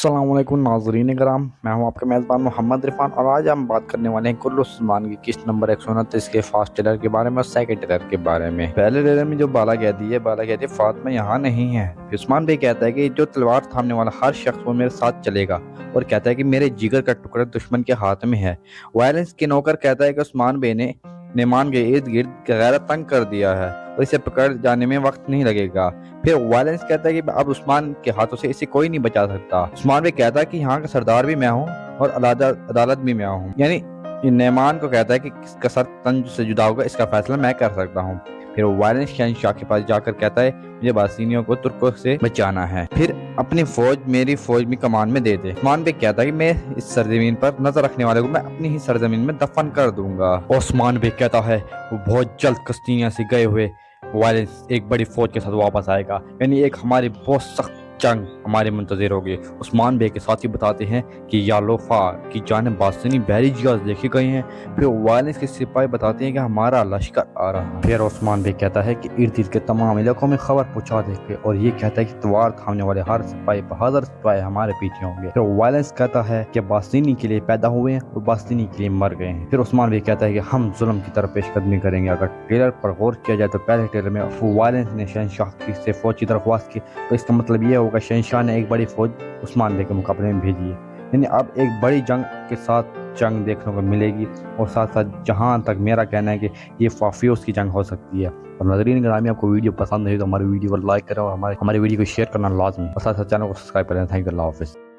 السلام علیکم ناظرین کرام، میں ہوں آپ کے میزبان محمد عرفان، اور آج ہم بات کرنے والے ہیں کرل عثمان کی قسط نمبر 129 کے فاسٹ ٹیلر کے بارے میں اور سیکنڈ ٹیلر کے بارے میں۔ پہلے ٹیلر میں جو بالا کہتی ہے فاطمہ یہاں نہیں ہے۔ عثمان بھائی کہتا ہے کہ جو تلوار تھامنے والا ہر شخص وہ میرے ساتھ چلے گا، اور کہتا ہے کہ میرے جگر کا ٹکڑا دشمن کے ہاتھ میں ہے۔ وائلنس کے نوکر کہتا ہے کہ عثمان بھائی نے نعمان کے ارد گرد غیرت تنگ کر دیا ہے اور اسے پکڑ جانے میں وقت نہیں لگے گا۔ پھر وائلنس کہتا ہے کہ اب عثمان کے ہاتھوں سے اسے کوئی نہیں بچا سکتا۔ عثمان بھی کہتا ہے کہ یہاں کا سردار بھی میں ہوں اور عدالت بھی میں ہوں، یعنی نعمان کو کہتا ہے کہ کس کا سر تن سے جدا ہوگا اس کا فیصلہ میں کر سکتا ہوں۔ پھر وائلنس شہنشاہ کے پاس جا کر کہتا ہے مجھے باسینیوں کو ترکوں سے بچانا ہے، پھر اپنی فوج میری فوج میں کمان میں دے دے۔ عثمان بھی کہتا ہے کہ میں اس سرزمین پر نظر رکھنے والے کو میں اپنی ہی سرزمین میں دفن کر دوں گا۔ عثمان بھی کہتا ہے وہ بہت جلد قسطینیہ سے گئے ہوئے وائلنس ایک بڑی فوج کے ساتھ واپس آئے گا، یعنی ایک ہماری بہت سخت جنگ ہمارے منتظر ہوگی۔ عثمان بے کے ساتھی بتاتے ہیں کہ یالوفا کی جانب باستانی بحری جہاز دیکھے گئے ہیں۔ پھر وائلنس کے سپاہی بتاتے ہیں کہ ہمارا لشکر آ رہا ہے۔ پھر عثمان بے کہتا ہے کہ ارد گرد کے تمام علاقوں میں خبر پہنچا دے گے، اور یہ کہتا ہے کہ تلوار تھامنے والے ہر سپاہی بہادر سپاہی ہمارے پیچھے ہوں گے۔ پھر وائلنس کہتا ہے کہ باستانی کے لیے پیدا ہوئے ہیں اور باستانی کے لیے مر گئے ہیں۔ پھر عثمان بے کہتا ہے کہ ہم ظلم کی طرف پیش قدمی کریں گے۔ اگر ٹیلر پر غور کیا جائے تو پہلے ٹیلر میں وائلنس نے شہنشاہ سے فوج کی درخواست کی، تو اس کا مطلب یہ ہوگا شہنشاہ نے ایک بڑی فوج عثمان بے کے مقابلے میں بھیجی ہے، یعنی اب ایک بڑی جنگ کے ساتھ جنگ دیکھنے کو ملے گی، اور ساتھ ساتھ جہاں تک میرا کہنا ہے کہ یہ فافیوس کی جنگ ہو سکتی ہے۔ اور ناظرین گرامی، آپ کو ویڈیو پسند ہے تو ہماری ویڈیو کو لائک کریں اور ہماری ویڈیو کو شیئر کرنا لازمی، اور ساتھ ساتھ چینل کو سبسکرائب کریں۔ تھینک یو، اللہ حافظ۔